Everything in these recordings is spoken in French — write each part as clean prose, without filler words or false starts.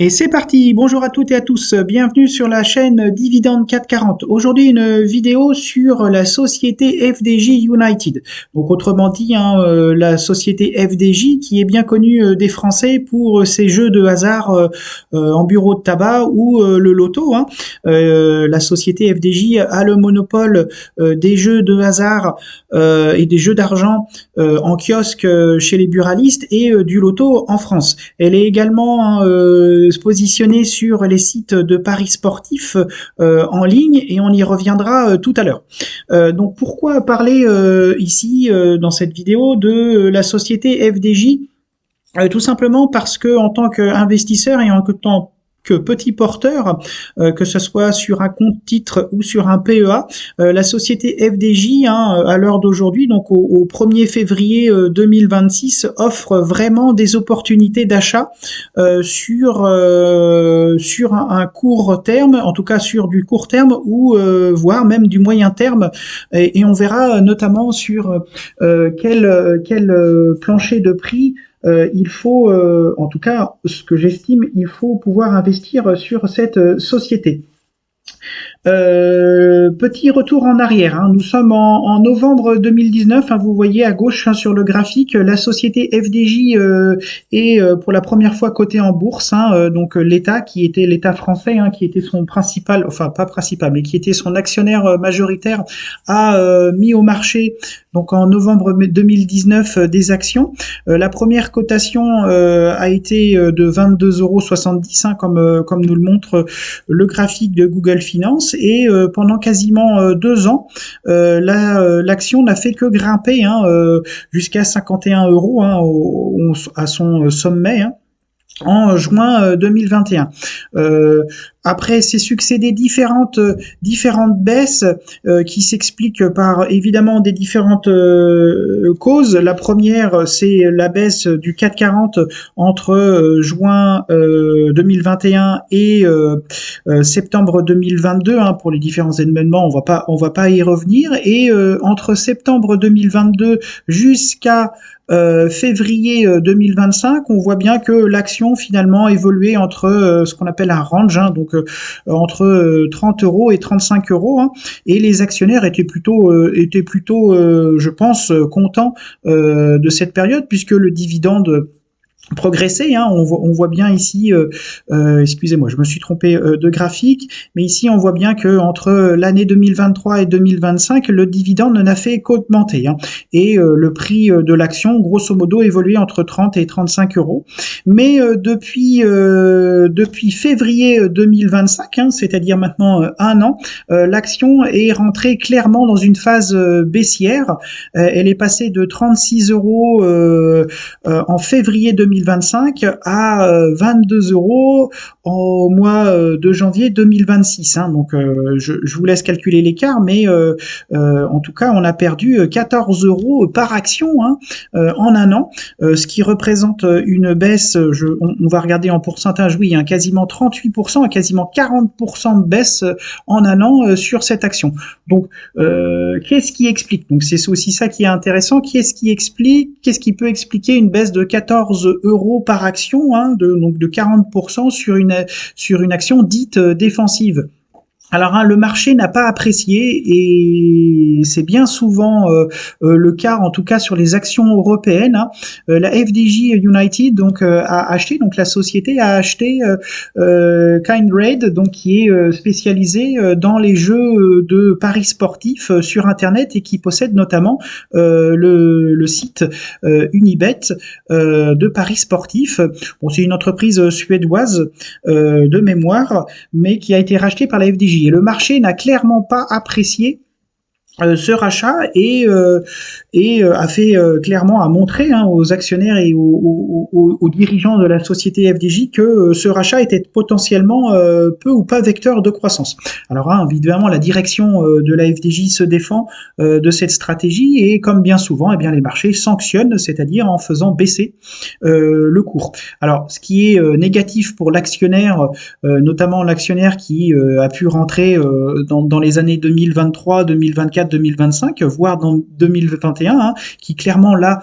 Et c'est parti, bonjour à toutes et à tous, bienvenue sur la chaîne Dividende 440. Aujourd'hui une vidéo sur la société FDJ United. Donc autrement dit, la société FDJ qui est bien connue des Français pour ses jeux de hasard en bureau de tabac ou le loto. La société FDJ a le monopole des jeux de hasard et des jeux d'argent en kiosque chez les buralistes et du loto en France. Elle est également se positionner sur les sites de paris sportifs en ligne et on y reviendra tout à l'heure. Donc pourquoi parler ici dans cette vidéo de la société FDJ? Tout simplement parce que en tant qu'investisseur et en tant que petit porteur, que ce soit sur un compte titre ou sur un PEA, la société FDJ, à l'heure d'aujourd'hui, donc au 1er février 2026, offre vraiment des opportunités d'achat sur un court terme, en tout cas sur du court terme ou voire même du moyen terme, et on verra notamment sur quel plancher de prix il faut, en tout cas, ce que j'estime, il faut pouvoir investir sur cette société. Petit retour en arrière, nous sommes en novembre 2019, vous voyez à gauche sur le graphique, la société FDJ est pour la première fois cotée en bourse, donc l'État qui était l'État français, qui était son principal, enfin pas principal, mais qui était son actionnaire majoritaire, a mis au marché donc en novembre 2019 des actions. La première cotation a été de 22,70 €, comme nous le montre le graphique de Google Finance, et pendant quasiment 2 ans, l'action n'a fait que grimper jusqu'à 51 € à son sommet. En juin 2021. Après, s'est succédé différentes baisses qui s'expliquent par évidemment des différentes causes. La première, c'est la baisse du CAC 40 entre juin 2021 et septembre 2022. Pour les différents événements, on va pas y revenir. Et entre septembre 2022 jusqu'à février 2025, on voit bien que l'action finalement évoluait entre ce qu'on appelle un range, donc entre 30 € et 35 €, et les actionnaires étaient plutôt, je pense, contents de cette période, puisque le dividende progresser, on voit bien ici, excusez-moi, je me suis trompé de graphique, mais ici on voit bien que entre l'année 2023 et 2025, le dividende n'a fait qu'augmenter, et le prix de l'action, grosso modo, évoluait entre 30 et 35 €. Mais depuis février 2025, c'est-à-dire maintenant un an, l'action est rentrée clairement dans une phase baissière. Elle est passée de 36 € en février 2025 à 22 € au mois de janvier 2026. Donc je vous laisse calculer l'écart, mais en tout cas on a perdu 14 € par action en un an, ce qui représente une baisse, on va regarder en pourcentage, oui, quasiment 38% et quasiment 40% de baisse en un an sur cette action. Donc qu'est-ce qui explique? Donc c'est aussi ça qui est intéressant. Qu'est-ce qui peut expliquer une baisse de 14 € par action, donc de 40% sur une action dite défensive? Alors le marché n'a pas apprécié, et c'est bien souvent le cas, en tout cas sur les actions européennes. La FDJ United donc la société a acheté Kindred, donc qui est spécialisé dans les jeux de paris sportifs sur internet, et qui possède notamment le site Unibet de paris sportifs. Bon, c'est une entreprise suédoise de mémoire, mais qui a été rachetée par la FDJ. Et le marché n'a clairement pas apprécié ce rachat, et a fait clairement, a montré aux actionnaires et aux dirigeants de la société FDJ que ce rachat était potentiellement peu ou pas vecteur de croissance. Alors évidemment, la direction de la FDJ se défend de cette stratégie, et comme bien souvent, les marchés sanctionnent, c'est-à-dire en faisant baisser le cours. Alors ce qui est négatif pour l'actionnaire, notamment l'actionnaire qui a pu rentrer dans les années 2023, 2024, 2024-2025, voire dans 2021, hein, qui clairement là,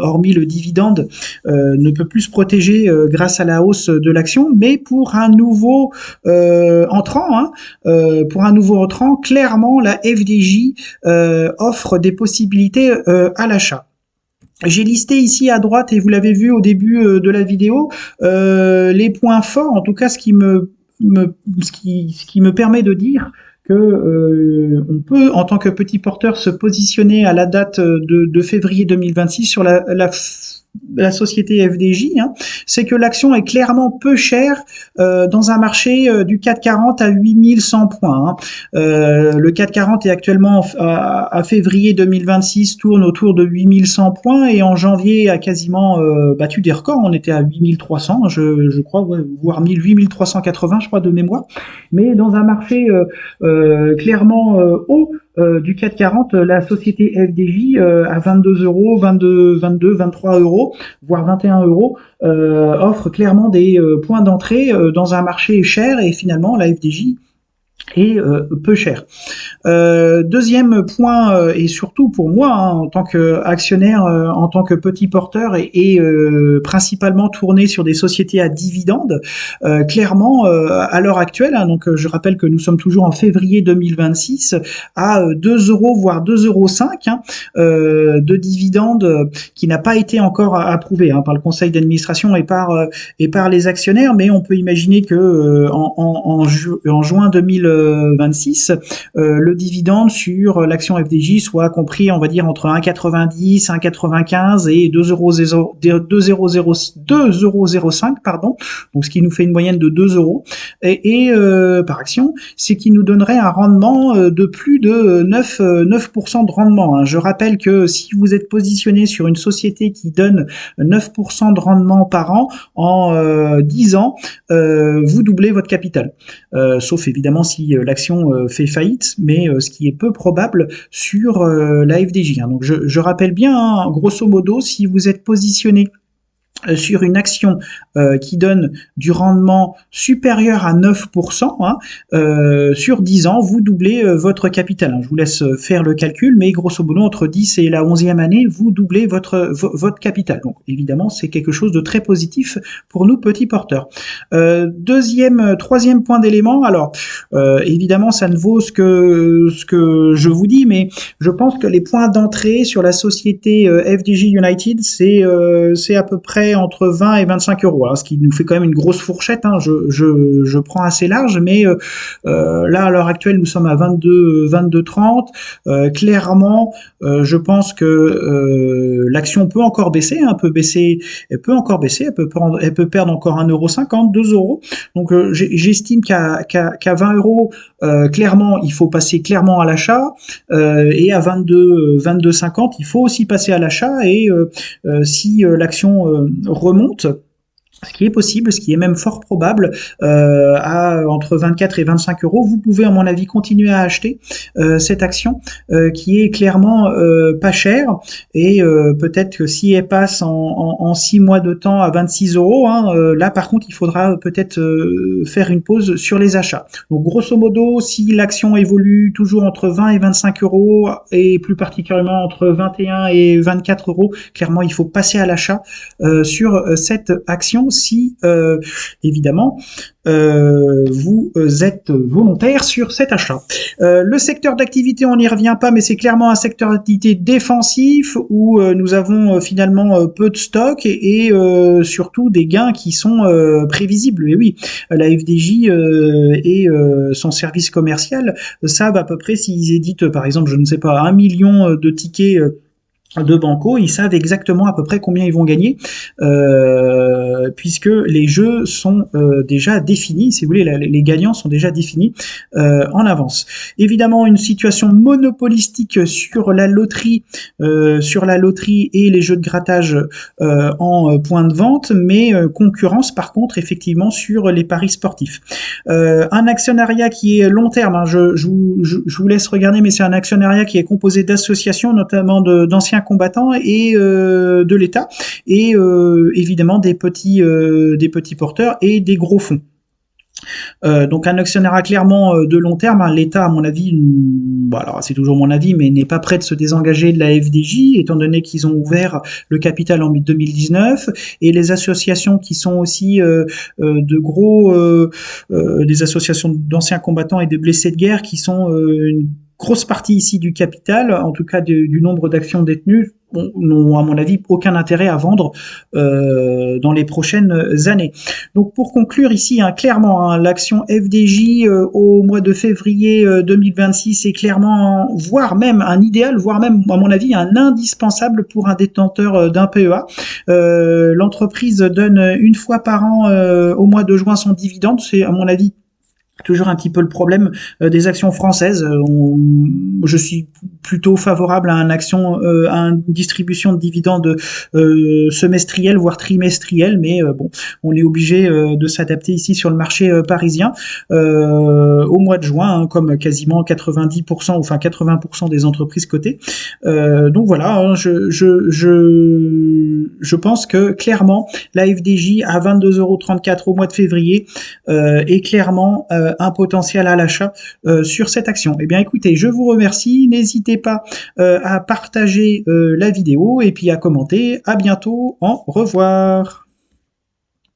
hormis le dividende, ne peut plus se protéger grâce à la hausse de l'action, mais pour un nouveau entrant, clairement la FDJ offre des possibilités à l'achat. J'ai listé ici à droite, et vous l'avez vu au début de la vidéo, les points forts, en tout cas ce qui me permet de dire que on peut, en tant que petit porteur, se positionner à la date de février 2026 sur la société FDJ, hein. C'est que l'action est clairement peu chère dans un marché du CAC 40 à 8100 points, hein. Le CAC 40 est actuellement à février 2026, tourne autour de 8100 points, et en janvier a quasiment battu des records. On était à 8300, je crois, voire 8380, je crois, de mémoire. Mais dans un marché clairement haut du CAC 40, la société FDJ à 22 euros, 22, 23 euros, voire 21 euros, offre clairement des points d'entrée dans un marché cher, et finalement la FDJ est peu cher. Deuxième point, et surtout pour moi, hein, en tant qu'actionnaire, en tant que petit porteur, et principalement tourné sur des sociétés à dividendes, clairement à l'heure actuelle, hein, donc je rappelle que nous sommes toujours en février 2026, à 2 euros voire 2,05 euros, hein, de dividendes qui n'a pas été encore approuvé, hein, par le conseil d'administration et par les actionnaires, mais on peut imaginer que en juin 2026, le dividende sur l'action FDJ soit compris, on va dire, entre 1,90, 1,95 et 2,005, pardon. Donc, ce qui nous fait une moyenne de 2 euros et par action, c'est qui nous donnerait un rendement de plus de 9% de rendement, hein. Je rappelle que si vous êtes positionné sur une société qui donne 9% de rendement par an en 10 ans, vous doublez votre capital. Sauf évidemment si l'action fait faillite, mais ce qui est peu probable sur la FDJ, hein. Donc je rappelle bien, hein, grosso modo, si vous êtes positionné sur une action qui donne du rendement supérieur à 9%, hein, sur 10 ans, vous doublez votre capital, hein. Je vous laisse faire le calcul, mais grosso modo, entre 10 et la 11e année, vous doublez votre capital. Donc évidemment, c'est quelque chose de très positif pour nous petits porteurs. Troisième point d'élément, alors évidemment, ça ne vaut ce que je vous dis, mais je pense que les points d'entrée sur la société FDJ United, c'est à peu près entre 20 et 25 euros, alors, ce qui nous fait quand même une grosse fourchette, hein. Je prends assez large, mais là à l'heure actuelle nous sommes à 22,30. Clairement, je pense que l'action peut encore baisser, hein, elle peut perdre encore 1,50 €, 2 euros. Donc j'estime qu'à 20 euros, clairement il faut passer clairement à l'achat, et à 22,50 il faut aussi passer à l'achat, et si l'action remonte, ce qui est possible, ce qui est même fort probable, à entre 24 et 25 euros, vous pouvez à mon avis continuer à acheter cette action qui est clairement pas chère, et peut-être que si elle passe en 6 mois de temps à 26 euros, hein, là par contre il faudra peut-être faire une pause sur les achats. Donc grosso modo, si l'action évolue toujours entre 20 et 25 euros, et plus particulièrement entre 21 et 24 euros, clairement il faut passer à l'achat sur cette action, si évidemment vous êtes volontaire sur cet achat. Le secteur d'activité, on n'y revient pas, mais c'est clairement un secteur d'activité défensif où nous avons finalement peu de stock, et surtout des gains qui sont prévisibles. Et oui, la FDJ et son service commercial savent à peu près, s'ils éditent par exemple, je ne sais pas, 1 million de tickets de banco, ils savent exactement à peu près combien ils vont gagner, puisque les jeux sont déjà définis, si vous voulez, les gagnants sont déjà définis en avance. Évidemment, une situation monopolistique sur la loterie et les jeux de grattage en point de vente, mais concurrence par contre effectivement sur les paris sportifs. Un actionnariat qui est long terme, hein, je vous laisse regarder, mais c'est un actionnariat qui est composé d'associations, notamment d'anciens combattants et de l'État, et évidemment des petits porteurs et des gros fonds. Donc un actionnaire clairement de long terme, hein, l'État, à mon avis, bon, alors c'est toujours mon avis, mais n'est pas prêt de se désengager de la FDJ, étant donné qu'ils ont ouvert le capital en 2019, et les associations qui sont aussi de gros, des associations d'anciens combattants et de blessés de guerre, qui sont une grosse partie ici du capital, en tout cas du nombre d'actions détenues, n'ont à mon avis aucun intérêt à vendre dans les prochaines années. Donc pour conclure ici, hein, clairement, hein, l'action FDJ au mois de février 2026 est clairement, voire même un idéal, voire même à mon avis un indispensable pour un détenteur d'un PEA. L'entreprise donne une fois par an au mois de juin son dividende, c'est à mon avis toujours un petit peu le problème des actions françaises. Je suis plutôt favorable à à une distribution de dividendes semestrielle, voire trimestrielle, mais bon, on est obligé de s'adapter ici sur le marché parisien au mois de juin, hein, comme quasiment 90%, enfin 80% des entreprises cotées. Donc voilà, hein, je pense que clairement la FDJ à 22,34 € au mois de février est clairement un potentiel à l'achat sur cette action. Eh bien écoutez, je vous remercie, n'hésitez pas à partager la vidéo et puis à commenter. À bientôt, au revoir.